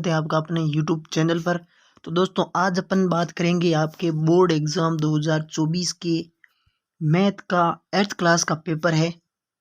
है आपका अपने यूट्यूब चैनल पर। तो दोस्तों आज अपन बात करेंगे आपके बोर्ड एग्ज़ाम 2024 के मैथ का 8th क्लास का पेपर है,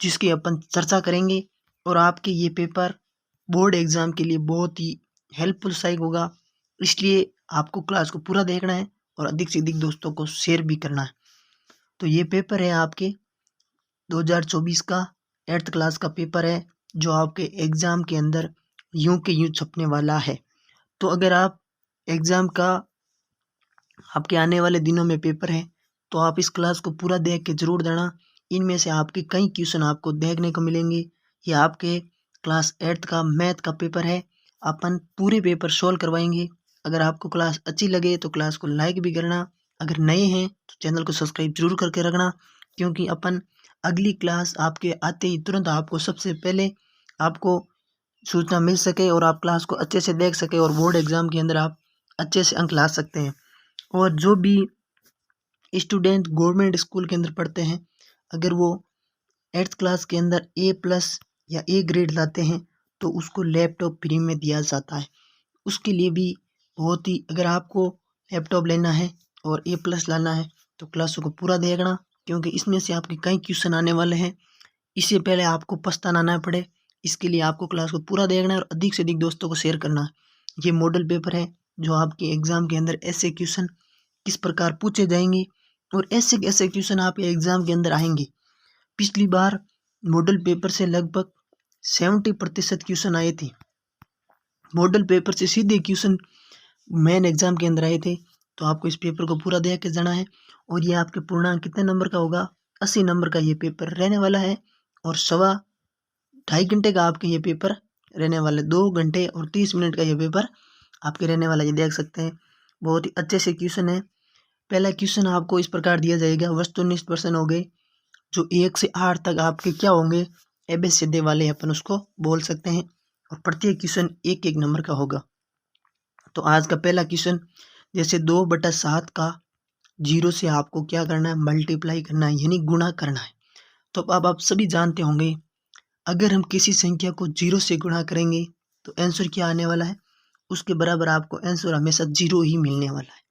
जिसकी अपन चर्चा करेंगे। और आपके ये पेपर बोर्ड एग्ज़ाम के लिए बहुत ही हेल्पफुल सहायक होगा, इसलिए आपको क्लास को पूरा देखना है और अधिक से अधिक दोस्तों को शेयर भी करना है। तो ये पेपर है आपके 2024 का 8th क्लास का पेपर है, जो आपके एग्ज़ाम के अंदर यूं के यूं छपने वाला है। तो अगर आप एग्ज़ाम का आपके आने वाले दिनों में पेपर है, तो आप इस क्लास को पूरा देख के ज़रूर देना। इनमें से आपके कई क्वेश्चन आपको देखने को मिलेंगे। ये आपके क्लास 8th का मैथ का पेपर है, अपन पूरे पेपर सॉल्व करवाएंगे। अगर आपको क्लास अच्छी लगे तो क्लास को लाइक भी करना, अगर नए हैं तो चैनल को सब्सक्राइब जरूर करके रखना, क्योंकि अपन अगली क्लास आपके आते ही तुरंत आपको सबसे पहले आपको सूचना मिल सके और आप क्लास को अच्छे से देख सके और बोर्ड एग्ज़ाम के अंदर आप अच्छे से अंक ला सकते हैं। और जो भी स्टूडेंट गवर्नमेंट स्कूल के अंदर पढ़ते हैं, अगर वो 8th क्लास के अंदर A+ या A ग्रेड लाते हैं तो उसको लैपटॉप फ्री में दिया जाता है। उसके लिए भी बहुत ही, अगर आपको लैपटॉप लेना है और A+ लाना है तो क्लासों को पूरा देखना, क्योंकि इसमें से आपके कई क्वेश्चन आने वाले हैं। इससे पहले आपको पछताना ना पड़े, इसके लिए आपको क्लास को पूरा देखना है और अधिक से अधिक दोस्तों को शेयर करना है। ये मॉडल पेपर है, जो आपके एग्ज़ाम के अंदर ऐसे क्वेश्चन किस प्रकार पूछे जाएंगे और ऐसे ऐसे क्वेश्चन आपके एग्ज़ाम के अंदर आएंगे। पिछली बार मॉडल पेपर से लगभग 70% क्वेश्चन आए थे। मॉडल पेपर से सीधे क्वेश्चन मेन एग्ज़ाम के अंदर आए थे। तो आपको इस पेपर को पूरा देख के जाना है। और ये आपके पूर्णांक कितने नंबर का होगा? 80 नंबर का ये पेपर रहने वाला है। और 2.5 घंटे का आपके ये पेपर रहने वाला है। 2 घंटे और 30 मिनट का ये पेपर आपके रहने वाला है। ये देख सकते हैं, बहुत ही अच्छे से क्वेश्चन है। पहला क्वेश्चन आपको इस प्रकार दिया जाएगा, वस्तुनिष्ठ प्रश्न हो गए, जो 1 से 8 तक आपके क्या होंगे, ABCD वाले अपन उसको बोल सकते हैं। और प्रत्येक क्वेश्चन 1-1 नंबर का होगा। तो आज का पहला क्वेश्चन, जैसे 2/7 का 0 से आपको क्या करना है, मल्टीप्लाई करना है, यानी गुणा करना है। तो अब आप सभी जानते होंगे, अगर हम किसी संख्या को 0 से गुणा करेंगे तो आंसर क्या आने वाला है, उसके बराबर आपको आंसर हमेशा 0 ही मिलने वाला है।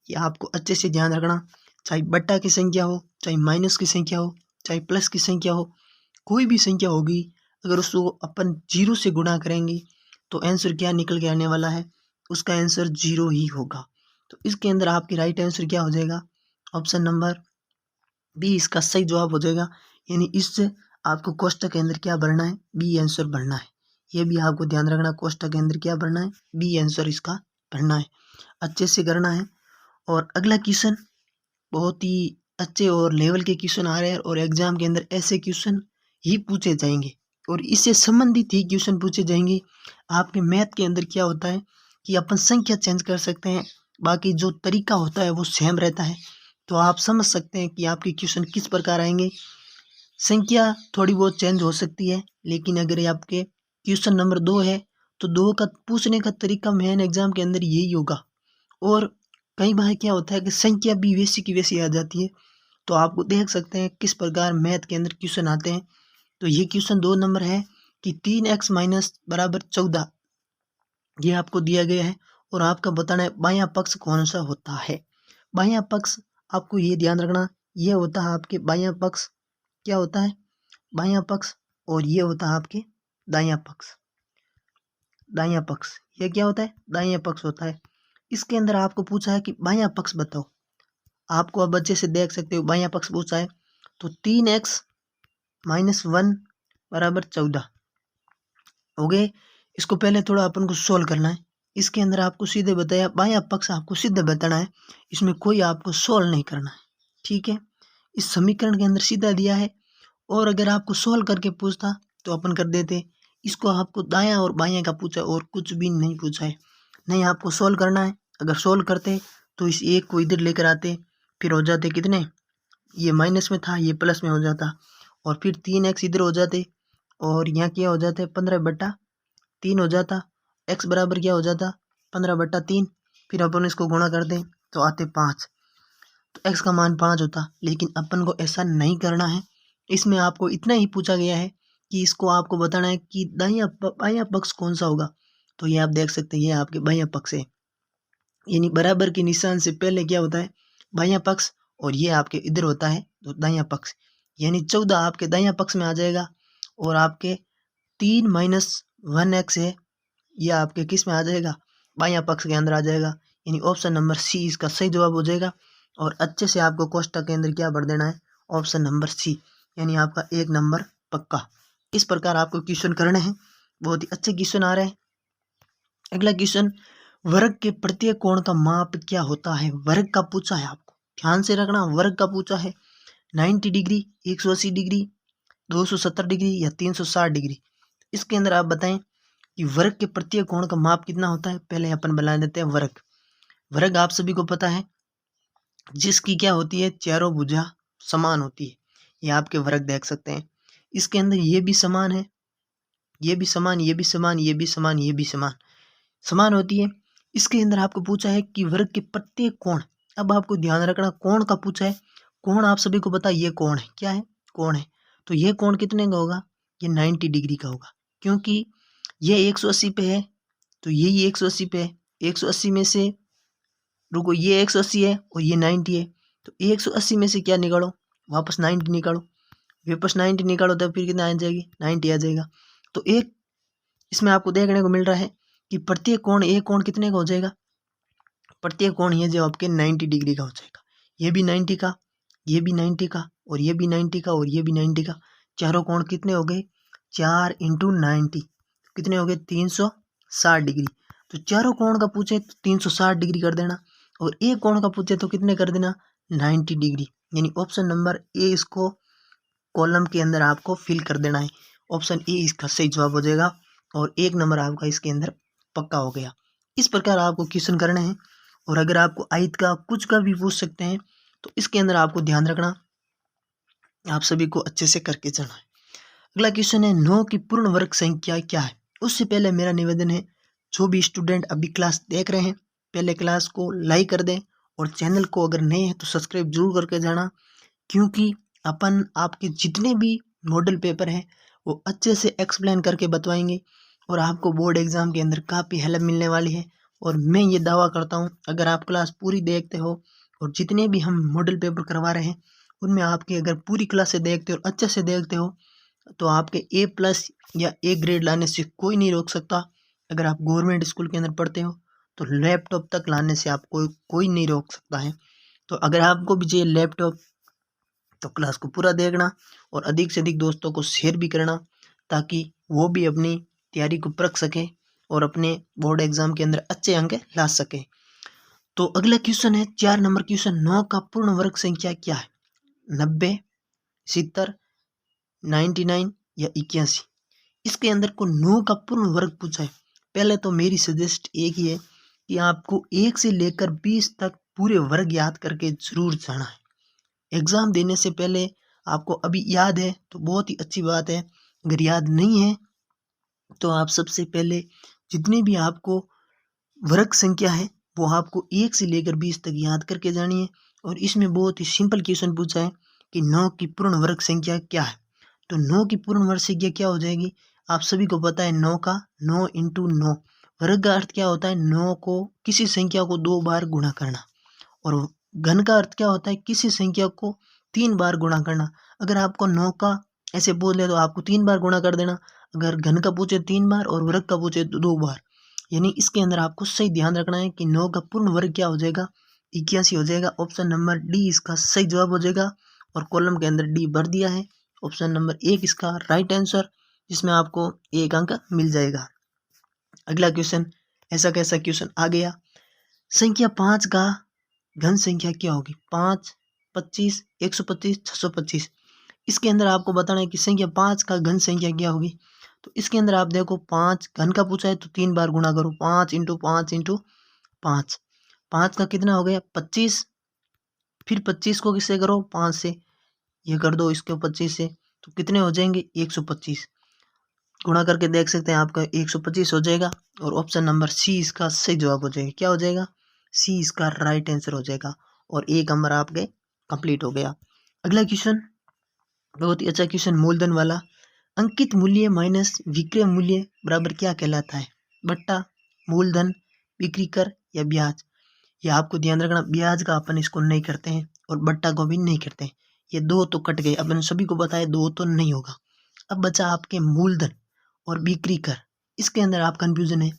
ये आपको अच्छे से ध्यान रखना। चाहे बट्टा की संख्या हो, चाहे माइनस की संख्या हो, चाहे प्लस की संख्या हो, कोई भी संख्या होगी, अगर उसको अपन 0 से गुणा करेंगे तो आंसर क्या निकल के आने वाला है, उसका आंसर 0 ही होगा। तो इसके अंदर आपकी राइट आंसर क्या हो जाएगा, ऑप्शन नंबर बी इसका सही जवाब हो जाएगा। यानी इससे आपको कोष्टक के अंदर क्या भरना है, बी आंसर भरना है। ये भी आपको ध्यान रखना, कोष्टक के अंदर क्या भरना है, बी आंसर इसका भरना है। अच्छे से करना है। और अगला क्वेश्चन, बहुत ही अच्छे और लेवल के क्वेश्चन आ रहे हैं और एग्जाम के अंदर ऐसे क्वेश्चन ही पूछे जाएंगे और इससे संबंधित ही क्वेश्चन पूछे जाएंगे। आपके मैथ के अंदर क्या होता है कि अपन संख्या चेंज कर सकते हैं, बाकी जो तरीका होता है वो सेम रहता है। तो आप समझ सकते हैं कि आपके क्वेश्चन किस प्रकार आएंगे। संख्या थोड़ी बहुत चेंज हो सकती है, लेकिन अगर ये आपके क्वेश्चन नंबर 2 है तो 2 का पूछने का तरीका मेन एग्जाम के अंदर यही होगा। और कई बार क्या होता है कि संख्या भी वैसी की वैसी आ जाती है। तो आपको देख सकते हैं किस प्रकार मैथ के अंदर क्वेश्चन आते हैं। तो ये क्वेश्चन 2 नंबर है कि 3x - बराबर 14, ये आपको दिया गया है और आपका बताना है बायां पक्ष कौन सा होता है। बायां पक्ष आपको ये ध्यान रखना, ये होता है आपके बायां पक्ष, क्या होता है, बायां पक्ष। और ये होता है आपके दायां पक्ष। दायां पक्ष ये क्या होता है, दायां पक्ष होता है। इसके अंदर आपको पूछा है कि बायां पक्ष बताओ। आपको अब अच्छे से देख सकते हो, बायां पक्ष पूछा है। तो 3x - 1 बराबर 14 हो गए। इसको पहले थोड़ा अपन को सोल्व करना है। इसके अंदर आपको सीधे बताया, बायां पक्ष आपको सीधे बताना है, इसमें कोई आपको सोल्व नहीं करना है, ठीक है। इस समीकरण के अंदर सीधा दिया है। और अगर आपको सोल्व करके पूछता तो अपन कर देते। इसको आपको दायां और बायां का पूछा और कुछ भी नहीं पूछा है, नहीं आपको सोल्व करना है। अगर सोल्व करते तो इस एक को इधर लेकर आते, फिर हो जाते कितने, ये माइनस में था ये प्लस में हो जाता, और फिर 3x इधर हो जाते और यहाँ क्या हो जाता है 15/3 हो जाता। x बराबर क्या हो जाता 15/3। फिर अपन इसको गुणा कर दें तो आते 5। तो x का मान 5 होता, लेकिन अपन को ऐसा नहीं करना है। इसमें आपको इतना ही पूछा गया है कि इसको आपको बताना है कि दायां बायां पक्ष कौन सा होगा। तो ये आप देख सकते हैं, ये आपके बाह्य पक्ष है, यानी बराबर के निशान से पहले क्या होता है, बाह्य पक्ष, और ये आपके इधर होता है तो दाहिना पक्ष, यानी 14 आपके दाहिना पक्ष में आ जाएगा, और आपके 3-1x है, यह आपके किस में आ जाएगा, बाह्य पक्ष के अंदर आ जाएगा, यानी ऑप्शन नंबर सी इसका सही जवाब हो जाएगा। और अच्छे से आपको कोष्टक के अंदर क्या भर देना है, ऑप्शन नंबर सी, यानी आपका 1 नंबर पक्का। इस प्रकार आपको क्वेश्चन करने हैं, बहुत ही अच्छे क्वेश्चन आ रहे हैं। अगला क्वेश्चन, वर्ग के प्रत्येक कोण का माप क्या होता है, वर्ग का पूछा है, आपको ध्यान से रखना, वर्ग का पूछा है, 90 डिग्री, 180 डिग्री, 270 डिग्री या 360 डिग्री। इसके अंदर आप बताएं कि वर्ग के प्रत्येक कोण का माप कितना होता है। पहले अपन बना देते हैं वर्ग। वर्ग आप सभी को पता है, जिसकी क्या होती है, चारों भुजा समान होती है, ये आपके वर्ग देख सकते हैं। इसके अंदर ये भी समान है, ये भी समान, ये भी समान, ये भी समान, ये भी समान होती है। इसके अंदर आपको पूछा है कि वर्ग के प्रत्येक कोण, अब आपको ध्यान रखना कोण का पूछा है, कोण आप सभी को पता है, ये कोण है, क्या है, कोण है, तो ये कोण कितने का होगा, ये 90 डिग्री का होगा, क्योंकि ये 180 पे है, तो यही 180 पे है, 180 में से रुको, ये 180 है और ये 90 है, तो 180 में से क्या निकालो, वापस 90 निकालो, वापस 90 निकालो, तब फिर कितना आ जाएगी, 90 आ जाएगा। तो एक इसमें आपको देखने को मिल रहा है कि प्रत्येक कोण, एक कोण कितने का हो जाएगा, प्रत्येक कोण ये जो आपके 90 डिग्री का हो जाएगा, ये भी 90 का, ये भी 90 का, और ये भी 90 का, और ये भी 90 का, चारों कोण कितने हो गए, 4 × 90 कितने हो गए, 360 डिग्री। तो चारों कोण का पूछे तो 360 डिग्री कर देना, और एक कोण का पूछे तो कितने कर देना, 90 डिग्री, यानी ऑप्शन नंबर ए इसको कॉलम के अंदर आपको फिल कर देना है, ऑप्शन ए इसका सही जवाब हो जाएगा, और 1 नंबर आपका इसके अंदर पक्का हो गया। इस प्रकार आपको क्वेश्चन करने हैं, और अगर आपको आयत का कुछ का भी पूछ सकते हैं, तो इसके अंदर आपको ध्यान रखना, आप सभी को अच्छे से करके जाना है। अगला क्वेश्चन है, 9 की पूर्ण वर्ग संख्या क्या है। उससे पहले मेरा निवेदन है, जो भी स्टूडेंट अभी क्लास देख रहे हैं, पहले क्लास को लाइक कर दें, और चैनल को अगर नए हैं तो सब्सक्राइब जरूर करके जाना, क्योंकि अपन आपके जितने भी मॉडल पेपर हैं वो अच्छे से एक्सप्लेन करके बतवाएंगे, और आपको बोर्ड एग्ज़ाम के अंदर काफ़ी हेल्प मिलने वाली है। और मैं ये दावा करता हूँ, अगर आप क्लास पूरी देखते हो और जितने भी हम मॉडल पेपर करवा रहे हैं उनमें आपकी अगर पूरी क्लास से देखते हो और अच्छे से देखते हो, तो आपके A+ या A ग्रेड लाने से कोई नहीं रोक सकता। अगर आप गवर्नमेंट स्कूल के अंदर पढ़ते हो तो लैपटॉप तक लाने से आपको कोई नहीं रोक सकता है। तो अगर आपको भी चाहिए लैपटॉप, तो क्लास को पूरा देखना, और अधिक से अधिक दोस्तों को शेयर भी करना, ताकि वो भी अपनी तैयारी को परख सकें और अपने बोर्ड एग्जाम के अंदर अच्छे अंक ला सकें। तो अगला क्वेश्चन है 4 नंबर क्वेश्चन, 9 का पूर्ण वर्ग संख्या क्या है, 90, 70, 99 या 81। इसके अंदर को 9 का पूर्ण वर्ग पूछा है। पहले तो मेरी सजेस्ट एक ही है कि आपको 1 से लेकर 20 तक पूरे वर्ग याद करके जरूर जाना है। एग्ज़ाम देने से पहले आपको अभी याद है तो बहुत ही अच्छी बात है, अगर याद नहीं है तो आप सबसे पहले जितने भी आपको वर्ग संख्या है वो आपको 1 से लेकर 20 तक याद करके जानी है। और इसमें बहुत ही सिंपल क्वेश्चन पूछा है कि 9 की पूर्ण वर्ग संख्या क्या है। तो 9 की पूर्ण वर्ग संख्या क्या हो जाएगी, आप सभी को पता है 9 का 9 × 9, वर्ग का अर्थ क्या होता है, 9 को किसी संख्या को 2 बार गुणा करना, और घन का अर्थ क्या होता है, किसी संख्या को 3 बार गुणा करना। अगर आपको 9 का ऐसे बोल ले तो आपको 3 बार गुणा कर देना, अगर घन का पूछे 3 बार और वर्ग का पूछे तो 2 बार। यानी इसके अंदर आपको सही ध्यान रखना है कि 9 का पूर्ण वर्ग क्या हो जाएगा, 81 हो जाएगा। ऑप्शन नंबर डी इसका सही जवाब हो जाएगा, और कॉलम के अंदर डी भर दिया है। ऑप्शन नंबर 1 इसका राइट आंसर, जिसमें आपको 1 अंक मिल जाएगा। अगला क्वेश्चन, ऐसा कैसा क्वेश्चन आ गया, संख्या 5 का घन संख्या क्या होगी, 5, 25, 125, 625। इसके अंदर आपको बताना है कि संख्या 5 का घन संख्या क्या होगी। तो इसके अंदर आप देखो 5 घन का पूछा है तो 3 बार गुणा करो, 5 × 5 × 5, 5 का कितना हो गया 25, फिर 25 को किससे करो 5 से, ये कर दो इसके 25 से, तो कितने हो जाएंगे 125, गुणा करके देख सकते हैं आपका 125 हो जाएगा। और ऑप्शन नंबर सी इसका सही जवाब हो जाएगा, क्या हो जाएगा, सी इसका राइट आंसर हो जाएगा, और 1 नंबर आपके कंप्लीट हो गया। अगला क्वेश्चन बहुत ही अच्छा क्वेश्चन, मूलधन वाला, अंकित मूल्य माइनस विक्रय मूल्य बराबर क्या कहलाता है। बट्टा, मूलधन, बिक्री कर या ब्याज। ये आपको ध्यान रखना, ब्याज का अपन इसको नहीं करते हैं और बट्टा को भी नहीं करते हैं। ये दो तो कट गए, अपन सभी को बताया दो तो नहीं होगा। अब बचा आपके मूलधन और बिक्री कर। इसके अंदर आप कंफ्यूजन है।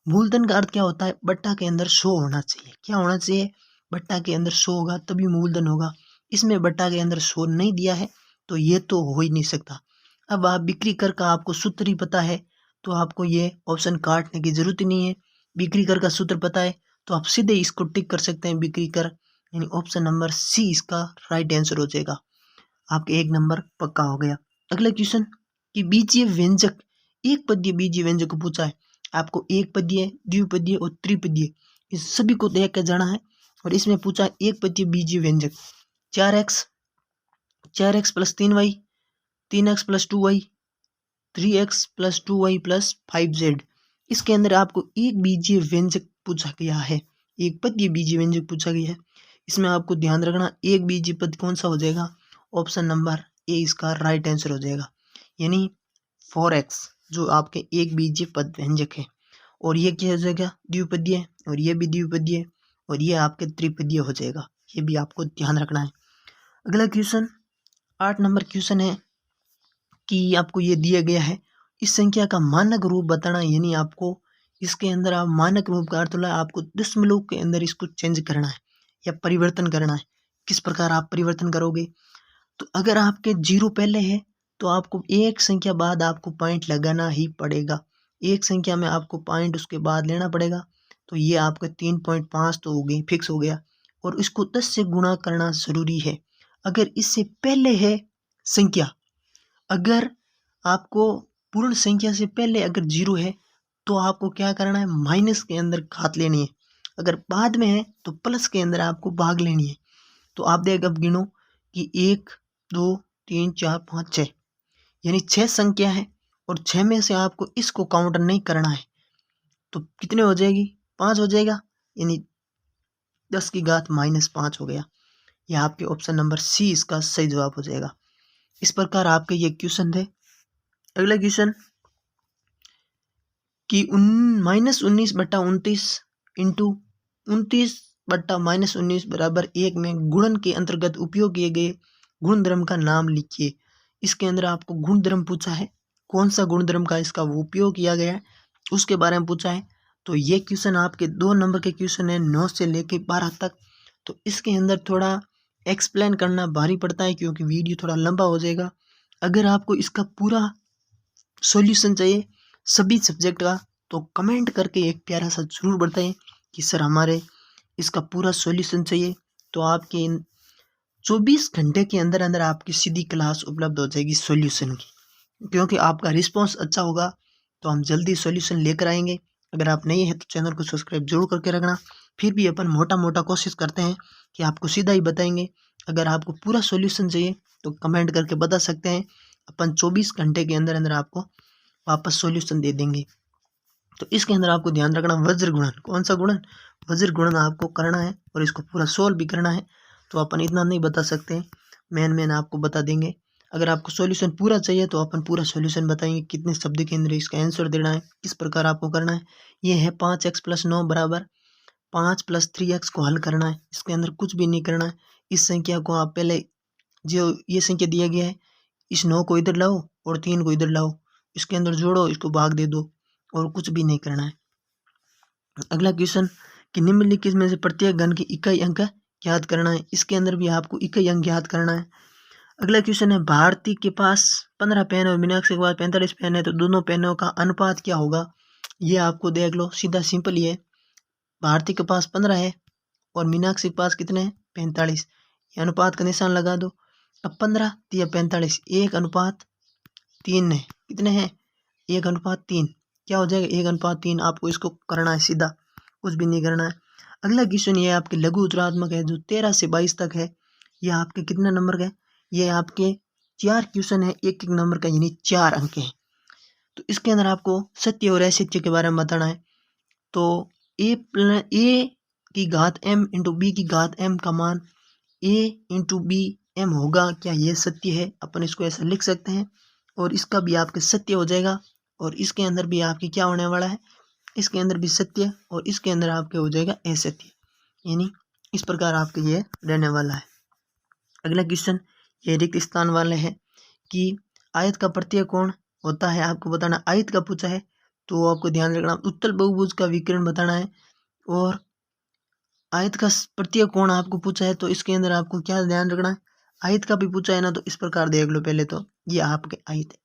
मूलधन का अर्थ क्या होता है? बट्टा के अंदर 100 होना चाहिए। क्या होना चाहिए? बट्टा के अंदर 100 होगा तभी मूलधन होगा। इसमें बट्टा के अंदर 100 नहीं दिया है तो ये तो हो ही नहीं सकता। अब आप बिक्री कर का आपको सूत्र ही पता है तो आपको ये ऑप्शन काटने की जरूरत ही नहीं है। बिक्री कर का सूत्र पता है तो आप सीधे इसको टिक कर सकते हैं, बिक्री कर, यानी ऑप्शन नंबर सी इसका राइट आंसर हो जाएगा। आपके 1 नंबर पक्का हो गया। अगला क्वेश्चन कि बीजीय व्यंजक, एक पदीय बीजीय व्यंजक को पूछा है। आपको एक पदीय, द्विपदीय और त्रिपदीय इस सभी को देख के जाना है। और इसमें पूछा है एक पदीय बीजीय व्यंजक 4x plus 3y, 3x plus 2y, 3x plus 2y plus 5z। इसके अंदर आपको एक बीजीय व्यंजक पूछा गया है, एक पदीय बीजीय व्यंजक पूछा गया है। इसमें आपको ध्यान रखना एक बीजीय पद कौन सा हो जाएगा? ऑप्शन नंबर ए इसका राइट आंसर हो जाएगा, यानी 4x जो आपके एक बीजीय पद व्यंजक है। और ये क्या हो जाएगा? द्विपदीय, और ये भी द्विपदीय, और ये आपके त्रिपदीय हो जाएगा। ये भी आपको ध्यान रखना है। अगला क्वेश्चन 8 नंबर क्वेश्चन है कि आपको ये दिया गया है इस संख्या का मानक रूप बताना, यानी आपको इसके अंदर आप मानक रूप का अर्थ होता है आपको दशमलव के अंदर इसको चेंज करना है या परिवर्तन करना है। किस प्रकार आप परिवर्तन करोगे? तो अगर आपके 0 पहले है तो आपको एक संख्या बाद आपको पॉइंट लगाना ही पड़ेगा। एक संख्या में आपको पॉइंट उसके बाद लेना पड़ेगा। तो ये आपका 3.5 तो हो गई, फिक्स हो गया। और इसको 10 से गुणा करना जरूरी है। अगर इससे पहले है संख्या, अगर आपको पूर्ण संख्या से पहले अगर 0 है तो आपको क्या करना है? माइनस के अंदर घात लेनी है। अगर बाद में है तो प्लस के अंदर आपको भाग लेनी है। तो आप देख अब गिनो कि 1 2 3 4 5 6, यानी 6 संख्या है और 6 में से आपको इसको काउंट नहीं करना है। तो कितने हो जाएगी? 5 हो जाएगा, यानी 10 की घात -5 हो गया। यह आपके ऑप्शन नंबर सी इसका सही जवाब हो जाएगा। इस प्रकार आपके ये क्वेश्चन थे। अगला क्वेश्चन कि -19/29 इंटू 29/-19 बराबर 1 में गुणन के अंतर्गत उपयोग किए गए गुणधर्म का नाम लिखिए। इसके अंदर आपको गुणधर्म पूछा है, कौन सा गुणधर्म का इसका उपयोग किया गया है उसके बारे में पूछा है। तो ये क्वेश्चन आपके 2 नंबर के क्वेश्चन है 9 से लेके 12 तक। तो इसके अंदर थोड़ा एक्सप्लेन करना भारी पड़ता है क्योंकि वीडियो थोड़ा लंबा हो जाएगा। अगर आपको इसका पूरा सॉल्यूशन चाहिए सभी सब्जेक्ट का तो कमेंट करके एक प्यारा सा जरूर बताएं कि सर हमारे इसका पूरा सॉल्यूशन चाहिए। तो आपके 24 घंटे के अंदर अंदर आपकी सीधी क्लास उपलब्ध हो जाएगी सॉल्यूशन की, क्योंकि आपका रिस्पांस अच्छा होगा तो हम जल्दी सॉल्यूशन लेकर आएंगे। अगर आप नहीं है तो चैनल को सब्सक्राइब जरूर करके रखना। फिर भी अपन मोटा मोटा कोशिश करते हैं कि आपको सीधा ही बताएंगे। अगर आपको पूरा सॉल्यूशन चाहिए तो कमेंट करके बता सकते हैं, अपन 24 घंटे के अंदर अंदर आपको वापस सॉल्यूशन दे देंगे। तो इसके अंदर आपको ध्यान रखना वज्र गुणन, कौन सा गुणन? वज्र गुणन आपको करना है और इसको पूरा सोल्व भी करना है। तो अपन इतना नहीं बता सकते, मेन आपको बता देंगे। अगर आपको सॉल्यूशन पूरा चाहिए तो अपन पूरा सॉल्यूशन बताएंगे, कितने शब्द के अंदर इसका आंसर देना है, किस प्रकार आपको करना है। ये है 5x + 9 बराबर 5 + 3x को हल करना है। इसके अंदर कुछ भी नहीं करना है। इस संख्या को आप पहले जो ये संख्या दिया गया है इस 9 को इधर लाओ और 3 को इधर लाओ, इसके अंदर जोड़ो, इसको भाग दे दो और कुछ भी नहीं करना है। अगला क्वेश्चन कि निम्नलिखित में से प्रत्येक घन की इकाई अंक ज्ञात करना है। इसके अंदर भी आपको इकाई अंक ज्ञात करना है। अगला क्वेश्चन है भारती के पास 15 पेन और मीनाक्षी के पास 45 पेन है तो दोनों पेनों का अनुपात क्या होगा? ये आपको देख लो, सीधा सिंपल ही है। भारती के पास 15 है और मीनाक्षी के पास कितने हैं? 45। ये अनुपात का निशान लगा दो। अब 15 या 45 1:3 है। कितने हैं? 1:3। क्या हो जाएगा? 1:3। आपको इसको करना है सीधा, कुछ भी नहीं करना है। अगला क्वेश्चन ये आपके लघु उत्तरात्मक है जो 13 से 22 तक है। ये आपके कितने नंबर का है? ये आपके 4 क्वेश्चन है, एक एक नंबर का, यानी 4 अंक है। तो इसके अंदर आपको सत्य और असत्य के बारे में बताना है। तो a की घात m इंटू बी की घात m का मान a इंटू बी m होगा, क्या ये सत्य है? अपन इसको ऐसा लिख सकते हैं और इसका भी आपके सत्य हो जाएगा। और इसके अंदर भी आपके क्या होने वाला है? इसके अंदर भी सत्य और इसके अंदर आपके हो जाएगा असत्य, यानी इस प्रकार आपके ये रहने वाला है। अगला क्वेश्चन ये रिक्त स्थान वाले है कि आयत का प्रत्यय कोण होता है, आपको बताना। आयत का पूछा है तो आपको ध्यान रखना उत्तल बहुभुज का विकर्ण बताना है, और आयत का प्रत्यय कोण आपको पूछा है तो इसके अंदर आपको क्या ध्यान रखना है। आयत का भी पूछा है ना, तो इस प्रकार देख लो। पहले तो ये आपके आयत है,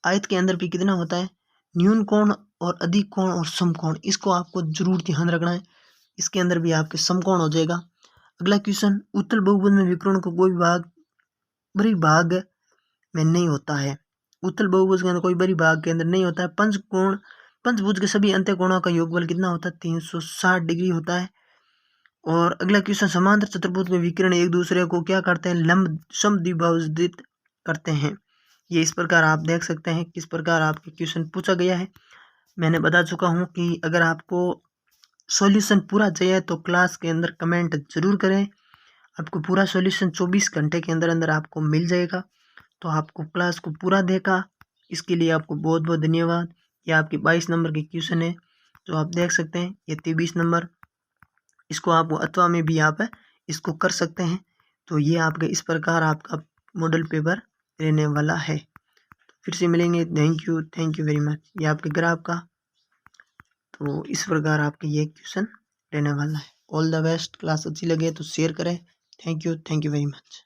आयत के अंदर भी कितना होता है, न्यून कोण और अधिक कोण और समकोण, इसको आपको जरूर ध्यान रखना है। इसके अंदर भी आपके समकोण हो जाएगा। अगला क्वेश्चन उत्तल बहुभुज में विकर्ण को कोई भाग बड़ी भाग में नहीं होता है। उत्तल बहुभुज के अंदर कोई बड़ी भाग के अंदर नहीं होता है। पंचकोण पंचभुज के सभी अंत्य कोणों का योगफल कितना होता है, 360 डिग्री होता है। और अगला क्वेश्चन समांतर चतुर्भुज में विकर्ण एक दूसरे को क्या करते हैं, लंब समद्विभाजित करते हैं। ये इस प्रकार आप देख सकते हैं किस प्रकार आपके क्वेश्चन पूछा गया है। मैंने बता चुका हूँ कि अगर आपको सॉल्यूशन पूरा चाहिए तो क्लास के अंदर कमेंट जरूर करें। आपको पूरा सॉल्यूशन 24 घंटे के अंदर अंदर आपको मिल जाएगा। तो आपको क्लास को पूरा देखा, इसके लिए आपको बहुत बहुत धन्यवाद। ये आपके 22 नंबर के क्वेश्चन है जो आप देख सकते हैं। ये 23 नंबर, इसको आप अथवा में भी आप इसको कर सकते हैं। तो ये आपके इस प्रकार आपका मॉडल पेपर रहने वाला है। फिर से मिलेंगे। Thank you very much. ये आपके ग्राफ का, तो इस प्रकार आपके ये क्वेश्चन रहने वाला है। All the best. क्लास अच्छी लगे तो शेयर करें। Thank you very much.